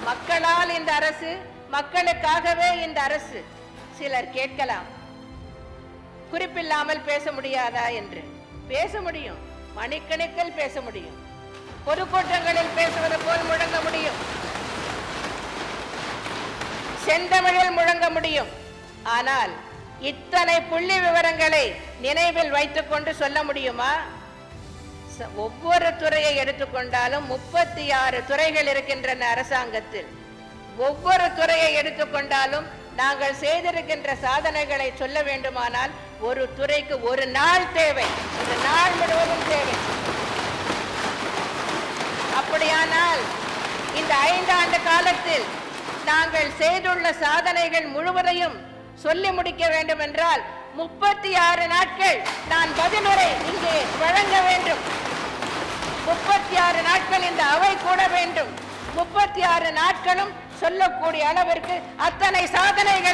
மக்களால் இந்த அரசு, மக்களுக்காகவே இந்த அரசு. சிலர் கேட்கலாம், குறிப்பில்லாமல் பேச முடியாதா என்று. பேச முடியும், மணிக்கணக்கில் பேச முடியும், பொதுக்கூட்டங்களில் பேசுவது போல் முழங்க முடியும், செந்தமிழில் முழங்க முடியும். ஆனால் இத்தனை புள்ளி விவரங்களை நினைவில் வைத்துக் கொண்டு சொல்ல முடியுமா? ஒவ்வொரு துறையை எடுத்துக்கொண்டாலும் 36 துறைகள் இருக்கின்றன அரசாங்கத்தில். ஒவ்வொரு துறையை எடுத்துக்கொண்டாலும் நாங்கள் செய்திருக்கின்ற சாதனைகளை சொல்ல வேண்டுமானால் ஒரு துறைக்கு ஒரு நாள் தேவை, ஒரு நாள் முழுவதும் தேவை. அப்படியானால் இந்த 5 ஆண்டு காலத்தில் நாங்கள் செய்துள்ள சாதனைகள் முழுவதையும் சொல்லி முடிக்க வேண்டும் என்றால் 36 நாட்கள் நான் பதிலுரை இங்கே வழங்க வேண்டும். 36 நாட்கள் இந்த அவை கூட வேண்டும். 36 நாட்களும் சொல்லக்கூடிய அளவிற்கு அத்தனை சாதனைகள்